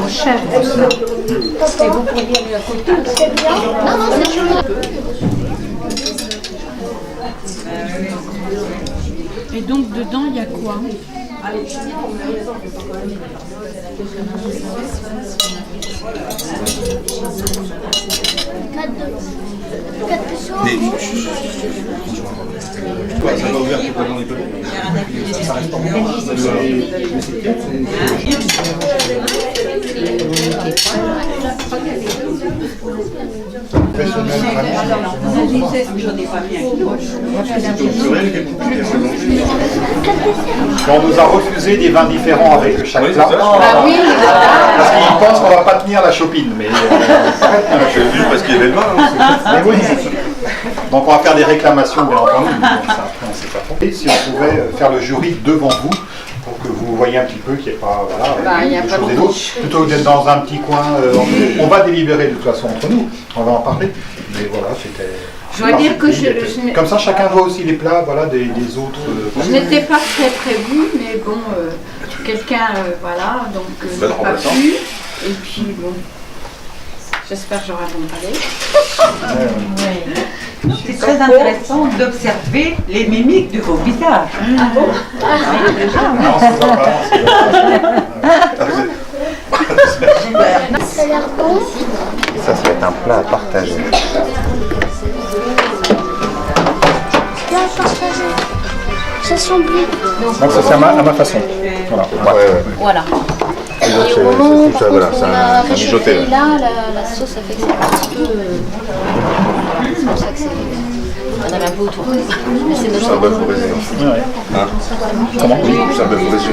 Cher. Et vous pourriez lui raconter. C'est bien. Non, non, c'est chaud. Et donc dedans il y a quoi? Ça va ouvert complètement les pelés. Ça reste pas bien. On nous a refusé des vins différents avec chaque plat. Bah oui. Parce qu'ils pensent qu'on va pas tenir la chopine. Mais j'ai vu parce qu'il y avait le vin. mais oui. Donc on va faire des réclamations bien entendu. Mais bon, ça, après on sait pas trop. Et si on pouvait faire le jury devant vous pour que vous voyez un petit peu qu'il n'y ait pas y a de pas choses de et d'autres, plutôt que d'être dans un petit coin. On va délibérer de toute façon entre nous. On va en parler. Mais voilà, c'était. Je dois dire que comme ça, chacun voit aussi les plats, voilà, des autres. Je n'étais pas très prévue, mais bon, quelqu'un, voilà, donc n'a pas pu. Et puis bon, j'espère que j'aurai bon palais. Oui. C'est très intéressant d'observer les mimiques de vos visages. Ah bon? Non, c'est pas Ça a l'air bon. Ça va être un plat à partager. Bien partagé. Ça semble. Donc ça c'est à ma façon. Voilà. Voilà. Et au moment où ça, voilà, c'est un réchauffé, mijoté. là, la sauce, ça fait que c'est un petit peu. C'est pour ça que c'est. On avait un peu autour. Mais c'est C'est un notre. bœuf au raisin. Hein Comment? Oui. C'est un bœuf au raisin.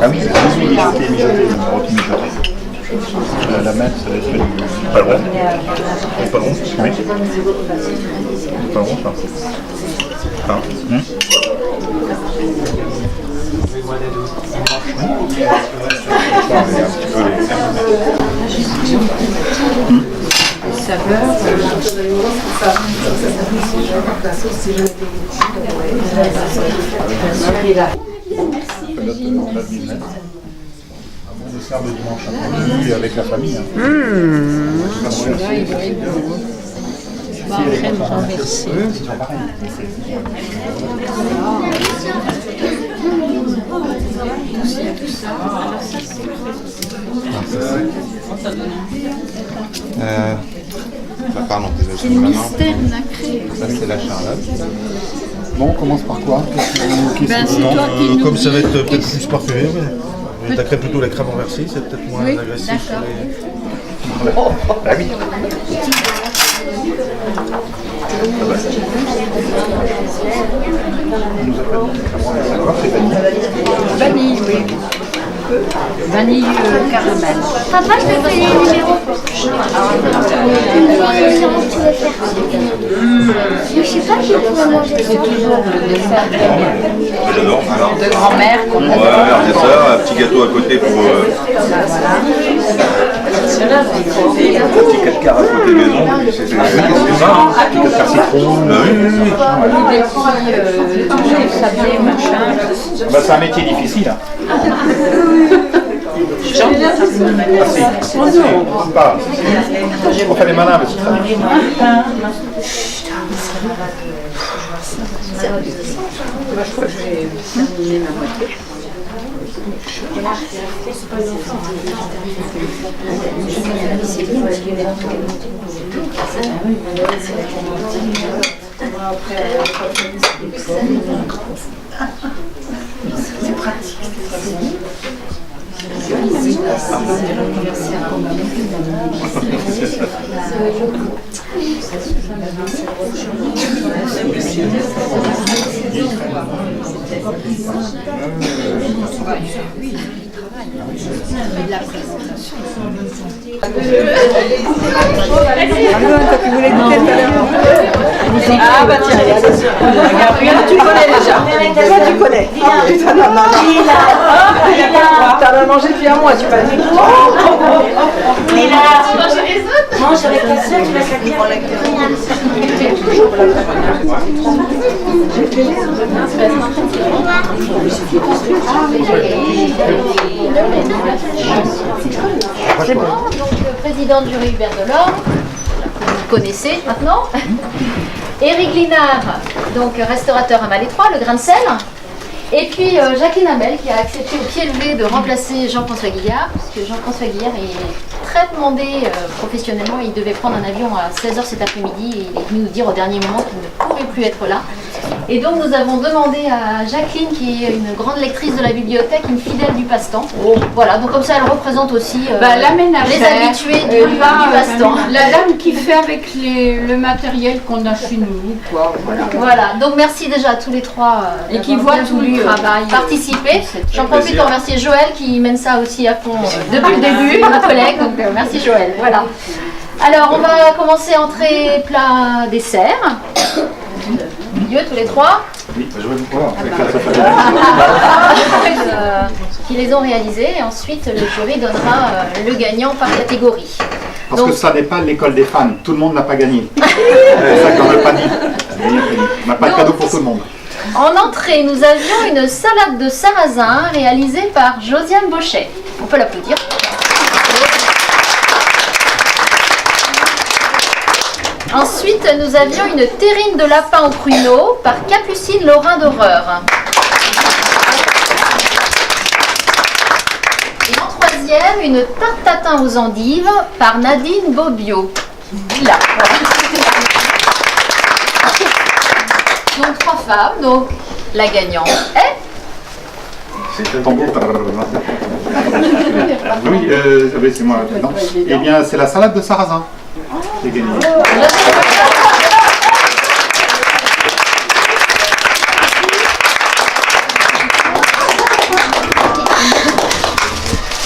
Ah oui, c'est mijoté, rôti mijoté. La messe, ça va être du... Pas le rond. Pas le rond. Oui. Pas le rond, ça. Hein Les saveurs. On sert le dimanche après-midi avec la famille. Celui-là, il doit être bon. Crème renversée. pardon, désolé. C'est le mystère nacré. Ça, c'est la charlotte. Bon, on commence par quoi? Ben, c'est toi qui nous Comme ça va dis. être peut-être plus parfumé, mais t'as plutôt la crème renversée, c'est peut-être moins Oui, agressif. d'accord. Ah oui. Vanille, oui. Vanille caramel. Papa, je vais payer les numéros. Le numéro que tu veux faire. Mais je sais pas qui pourrait manger ça. C'est toujours le dessert J'adore. de grand-mère qu'on Ouais, adore. un dessert, un petit gâteau à côté pour un petit 4 quarts à côté maison. C'est ça, hein. Petit peu de citron. Des petits sablés, machin. Bah, c'est un métier difficile. Hein. Pas. On fait les malins, mais c'est très difficile. Je crois que je vais terminer ma moitié. C'est pratique. De la présentation. Ah bah tiens, regarde, tu connais déjà. Toi tu connais. Ah putain, non, non, non. T'en as mangé depuis un mois, tu m'as dit. Mais là, tu manges les autres. Mange avec ta soeur, tu vas s'accueillir. C'est bon, donc président du jury Hubert Delors, que vous connaissez maintenant. Éric Linard, donc restaurateur à Malétroit, le grain de sel. Et puis Jacqueline Hamel qui a accepté au pied levé de remplacer Jean-François Guillard, parce que Jean-François Guillard est très demandé professionnellement. Il devait prendre un avion à 16h cet après-midi et il est venu nous dire au dernier moment qu'il ne pouvait plus être là. Et donc nous avons demandé à Jacqueline, qui est une grande lectrice de la bibliothèque, une fidèle du passe-temps. Voilà, donc comme ça elle représente aussi la ménagère, les habitués du passe-temps. La dame qui fait avec le matériel qu'on a chez nous, quoi. Voilà, donc merci déjà à tous les trois et qui voient tout le travail participer. J'en profite pour remercier Joël qui mène ça aussi à fond depuis le début, mon collègue, donc merci Joël. Voilà. Alors on va commencer entrée, plat, dessert. Milieu tous les trois. Oui, je vais vous voir. Qui les ont réalisés et ensuite le jury donnera le gagnant par catégorie. Parce que ça n'est pas l'école des fans, tout le monde n'a pas gagné. C'est ça qu'on n'a pas dit. On n'a pas de cadeau pour tout le monde. En entrée, nous avions une salade de sarrasin réalisée par Josiane Bochet. On peut l'applaudir. Ensuite, nous avions une terrine de lapin au pruneau par Capucine Laurin d'Horreur. Et en troisième, une tarte tatin aux endives par Nadine Bobio. Là, voilà. Donc trois femmes, donc la gagnante est... C'est un tambour. Oui, c'est moi. Non. Eh bien, c'est la salade de sarrasin. J'ai gagné.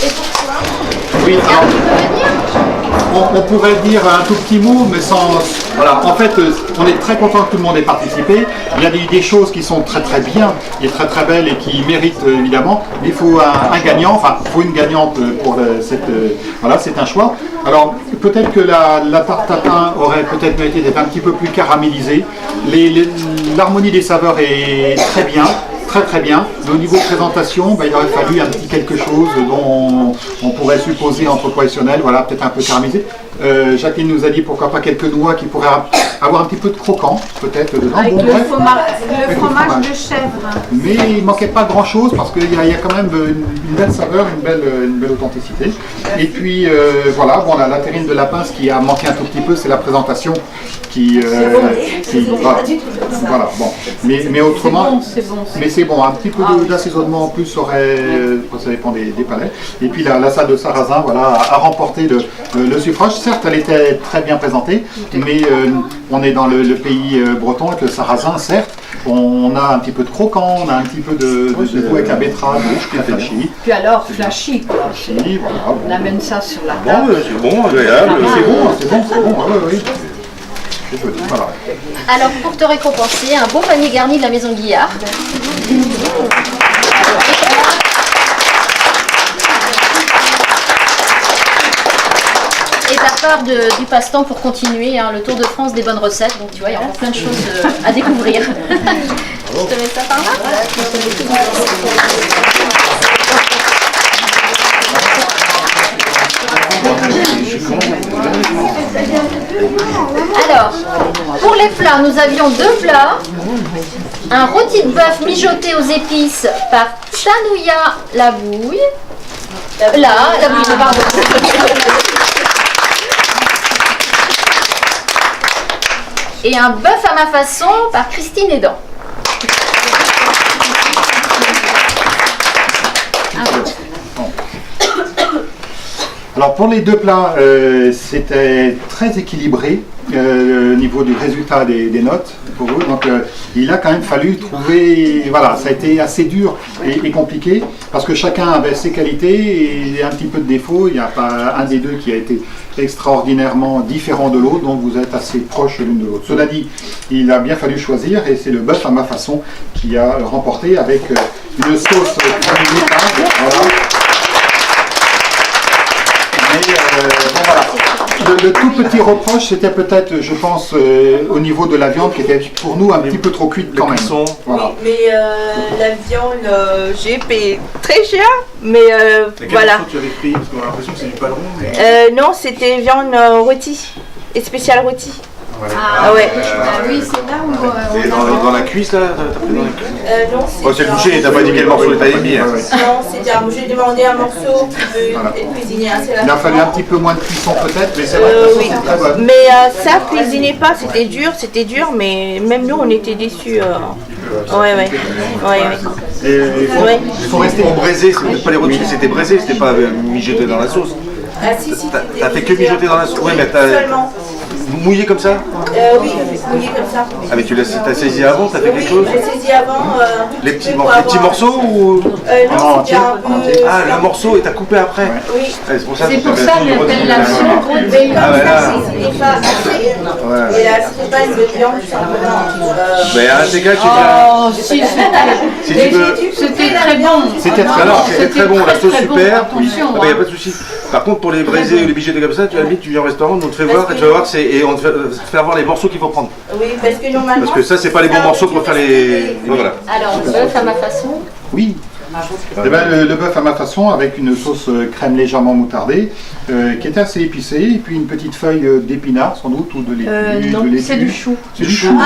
Et pourquoi? Oui, on pourrait dire un tout petit mot, mais sans... Voilà, en fait, on est très content que tout le monde ait participé. Il y a des choses qui sont très très bien, et très très belles et qui méritent évidemment. Mais il faut un gagnant, enfin, il faut une gagnante pour cette... voilà, c'est un choix. Alors, peut-être que la tarte tatin aurait peut-être mérité d'être un petit peu plus caramélisée. L'harmonie des saveurs est très bien. Très très bien. Mais au niveau présentation, il aurait fallu un petit quelque chose dont on pourrait supposer entre professionnels, voilà, peut-être un peu caramélisé. Jacqueline nous a dit pourquoi pas quelques noix qui pourraient avoir un petit peu de croquant, peut-être dedans. Avec le fromage de chèvre. Mais il ne manquait pas grand chose parce qu'il y a quand même une belle saveur, une belle authenticité. Et puis voilà, bon, la terrine de lapin, ce qui a manqué un tout petit peu, c'est la présentation qui voilà, bon. Mais autrement, c'est bon, un petit peu d'assaisonnement en plus aurait, ça dépend des palais. Et puis la salade de sarrasin, voilà, a remporté le suffrage. Certes, elle était très bien présentée, mais on est dans le pays breton avec le sarrasin, certes. On a un petit peu de croquant, on a un petit peu de goût avec la betterave, qui est flashy. Puis alors, flashy, quoi. Flashy, voilà. Bon. On amène ça sur la table. Bon, c'est bon, agréable. C'est bon, oui. Voilà. Alors, pour te récompenser, un beau panier garni de la maison Guillard. Et ta part du passe-temps pour continuer le Tour de France des bonnes recettes. Donc tu vois, il y a encore plein de choses à découvrir. Je te mets ça par là. Alors, pour les plats, nous avions deux plats. Un rôti de bœuf mijoté aux épices par Chanouya Labouille. La bouille, pardon. Et un bœuf à ma façon par Christine Edan. Alors pour les deux plats, c'était très équilibré au niveau du résultat des notes pour vous. Donc il a quand même fallu trouver, voilà, ça a été assez dur et compliqué parce que chacun avait ses qualités et un petit peu de défauts. Il n'y a pas un des deux qui a été extraordinairement différent de l'autre, donc vous êtes assez proches l'une de l'autre. Cela dit, il a bien fallu choisir et c'est le bœuf à ma façon qui a remporté avec une sauce voilà. Mais bon, voilà. le tout petit reproche, c'était peut-être, je pense, au niveau de la viande qui était pour nous un petit peu trop cuite quand même. Voilà. Oui, mais la viande, j'ai payé très cher, mais voilà. Tu avais pris, parce qu'on a l'impression que c'est du padron. Mais... Non, c'était viande rôtie, et spéciale rôtie. Ouais. Ah ouais. Oui, c'est là où C'est dans la cuisse là, t'as pris dans la cuisse. Non, C'est le boucher, t'as pas dit quel morceau t'avais mis. Non, j'ai demandé un morceau qui peut être cuisiné assez rapidement. Il a fallu un petit peu moins de cuisson peut-être, mais c'est vrai que oui. c'est très bon. Mais ça cuisinait pas, c'était dur, mais même nous on était déçus. Ouais. Il faut rester braisé, c'était pas les rôtis, c'était braisé, c'était pas mijoté dans la sauce. Ah si, T'as fait que mijoter dans la sauce. Oui, mais t'as seulement. mouillé comme ça. Oui, mouillé comme ça. Ah mais t'as saisi avant, t'as fait quelque chose. J'ai saisi avant. Les petits morceaux ou non, c'était un peu... Ah, le morceau et t'as coupé après. Oui. Ouais, c'est pour ça l'appellation rôti. Ah ouais, là. Et là, c'était pas une viande, tout simplement. Mais à ces cas, tu Oh, si, si tu veux. c'était très bon. C'était très Alors, c'était très bon, la sauce très bon, super. attention, Ah bah, y a pas de souci. Par contre, pour les braisés ou les mijotés comme ça, tu viens au restaurant, on te fait voir et tu vas voir, et on te fait voir les morceaux qu'il faut prendre. Oui, parce que normalement. Parce que ça, c'est pas les bons morceaux pour faire les. Voilà. Alors, le bœuf à ma façon. Oui. Eh ben, le bœuf à ma façon avec une sauce crème légèrement moutardée qui était assez épicée et puis une petite feuille d'épinard sans doute ou de l'épi. Non, c'est du chou. C'est du chou. Ouais,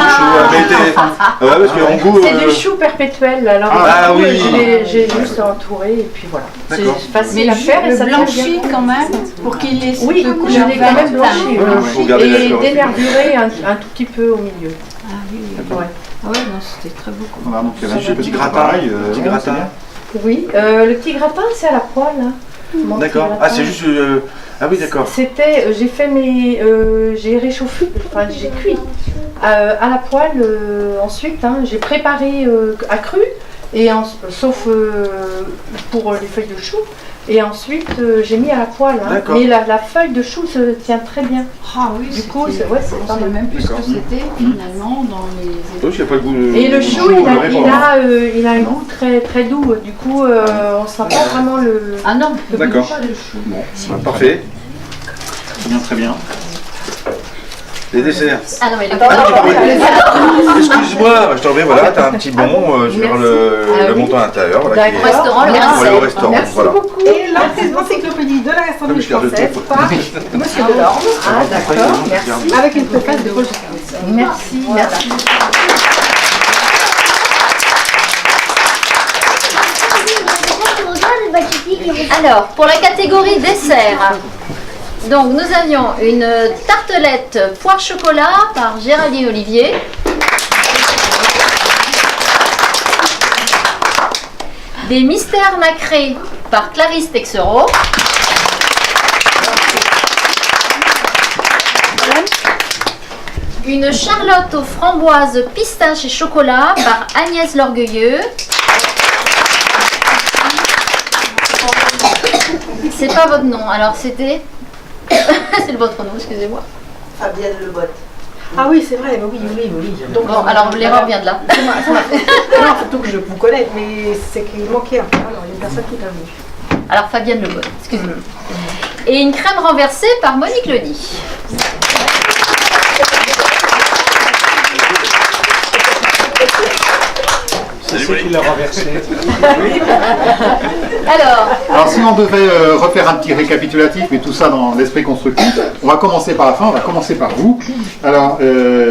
parce qu'en goût. C'est du chou perpétuel. Alors, Ah du coup, oui. j'ai juste entouré et puis voilà. D'accord. C'est facile à faire et ça tient blanchit bien. quand même pour qu'il ait Oui, cette je couleur l'ai quand même verte. blanchi. Faut garder la Et couleur. dénervuré un tout petit peu au milieu. Ah oui, Ouais. ah ouais, non, c'était très beau. Voilà, donc il y avait un Petit petit gratin. travail. Petit ouais, gratin. c'est bien. Oui, le petit gratin, c'est à la poêle. Hein. Mon petit D'accord. gratin. Ah, c'est juste. Ah oui, d'accord. C'était, j'ai fait j'ai réchauffé, enfin j'ai cuit à la poêle ensuite, hein, j'ai préparé à cru, sauf pour les feuilles de chou, et ensuite j'ai mis à la poêle, hein. D'accord. Mais la feuille de chou se tient très bien. Ah oui, Du coup, c'était- c'est pas on savait mal. même plus ce que D'accord. c'était finalement dans les... Donc, il n'y a pas le goût. Et le chou, il a un Non. goût très, très doux, du coup on sent pas vraiment le... Ah non, le goût D'accord. du chou. Parfait. Très bien, très bien. Les desserts. Ah non, mais il est Ah non, j'ai pas pas compris. Excuse-moi, je t'en remets, voilà, t'as un petit bon sur le montant à l'intérieur. Voilà, qui est- Restaurant, le pour aller au Grain-Sel. restaurant. Merci Voilà. beaucoup. Et l'encyclopédie de la gastronomie Je garde le française tout. par Monsieur Delorme. Ah d'accord, merci. Avec une préface de Paul Jacquet. Merci, merci. Alors, pour la catégorie dessert, donc nous avions une tartelette poire chocolat par Géraldine Olivier. Des mystères nacrés par Clarisse Texereau. Une charlotte aux framboises, pistaches et chocolat par Agnès Lorgueilleux. C'est pas votre nom, alors c'était... c'est le votre nom, excusez-moi. Fabienne Lebotte. Ah oui, c'est vrai, oui. Donc, Bon, alors l'erreur vient de là. non, surtout que je vous connais, mais c'est qu'il manquait un peu. Alors, il y a personne qui t'a vu. Alors Fabienne Lebon, excusez-moi. Et une crème renversée par Monique Ledy. C'est qui l'a renversé. Alors, Si on devait refaire un petit récapitulatif, mais tout ça dans l'esprit constructif, on va commencer par la fin, on va commencer par vous. Alors,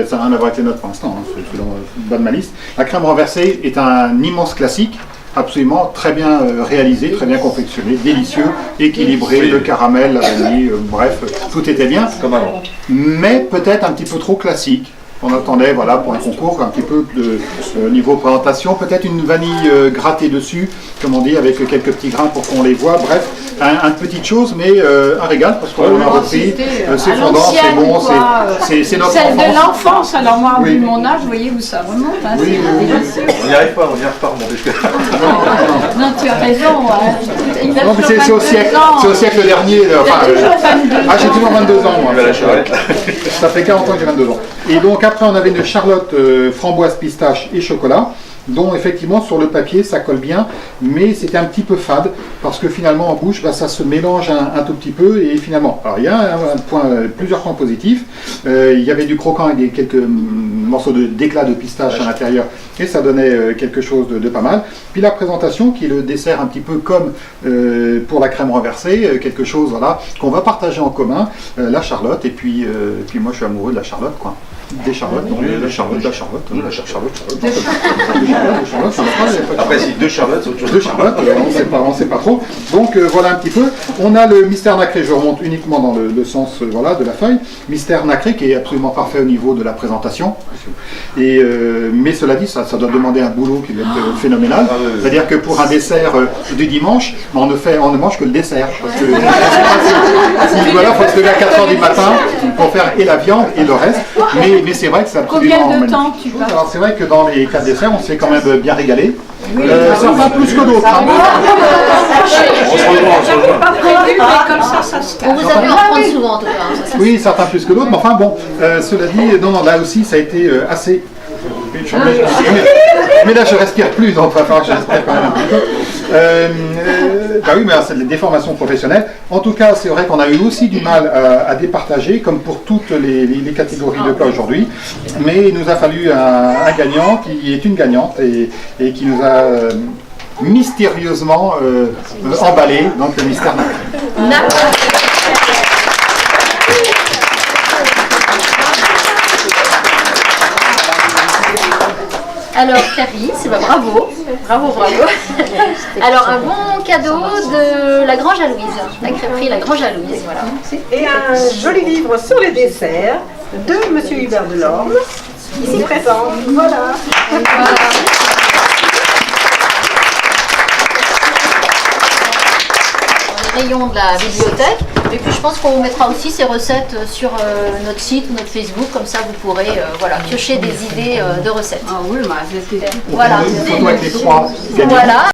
ça n'a rien à voir avec les notes pour l'instant, hein, c'est dans le bas de ma liste. La crème renversée est un immense classique, absolument très bien réalisé, très bien confectionné, délicieux, équilibré, le caramel, la vanille, bref, tout était bien. Comme avant. Mais peut-être un petit peu trop classique. On attendait, voilà, pour un concours, un petit peu de niveau présentation, peut-être une vanille grattée dessus, comme on dit, avec quelques petits grains pour qu'on les voit. Bref, une petite chose, mais un régal, parce qu'on a repris, c'est fondant, c'est bon, c'est notre Celle de enfance. l'enfance, alors moi, Oui. vu mon âge, vous voyez où ça remonte. Hein, Oui, c'est oui, délicieux. On n'y arrive pas, à remonter jusqu'à. Non, tu as raison. Il a Non, mais c'est toujours au siècle, 22 ans. c'est au siècle dernier. Enfin, toujours 22 ans. j'ai toujours 22 ans, moi. Il va la charrette. Ça fait 40 ans que j'ai 22 ans. Et donc après, on avait une charlotte framboise, pistache et chocolat. dont effectivement sur le papier ça colle bien, mais c'était un petit peu fade, parce que finalement en bouche, bah, ça se mélange un tout petit peu, et finalement, alors il y a plusieurs points positifs. Il y avait du croquant et quelques morceaux d'éclat de pistache à l'intérieur, et ça donnait quelque chose de pas mal. Puis la présentation, qui est le dessert un petit peu comme pour la crème renversée, quelque chose voilà, qu'on va partager en commun, la charlotte, et puis moi je suis amoureux de la charlotte, quoi. Des charlottes, donc la charlotte. Après, si deux charlottes, c'est autre chose. Deux charlottes, on sait pas trop. Donc voilà un petit peu. On a le mystère nacré, je remonte uniquement dans le sens voilà, de la feuille. Mystère nacré qui est absolument parfait au niveau de la présentation. Et, mais cela dit, ça doit demander un boulot qui doit être phénoménal. C'est-à-dire que pour un dessert du dimanche, on ne mange que le dessert. Parce que voilà, il faut se lever à 4h du matin pour faire et la viande et le reste. Mais c'est vrai que c'est absolument Combien de temps tu passes? Alors c'est vrai que dans les 4 desserts, on s'est quand même bien régalé. Certains plus que d'autres. J'avais pas prévu, mais comme ça se On vous a vu en prendre souvent en tout cas. Oui, certains plus que d'autres, mais enfin bon, cela dit, non, là aussi ça a été assez... Mais là je respire plus, donc enfin je respire quand même un petit peu. Bah oui, mais c'est des déformations professionnelles. En tout cas, c'est vrai qu'on a eu aussi du mal à départager, comme pour toutes les catégories de plats aujourd'hui. Mais il nous a fallu un gagnant qui est une gagnante et qui nous a mystérieusement emballé, donc le mystère nacré. Alors Clarisse, bah, bravo. Alors un bon cadeau de la Grange à Louise, la crêperie La Grange à Louise, voilà. Et un joli livre sur les desserts de Monsieur Hubert Delorme, ici présent. Voilà. Rayon de la bibliothèque, et puis je pense qu'on vous mettra aussi ces recettes sur notre site ou notre Facebook, comme ça vous pourrez voilà, piocher des idées de recettes. Ah oui, bah, c'était... Voilà. Une photo avec les trois. Voilà.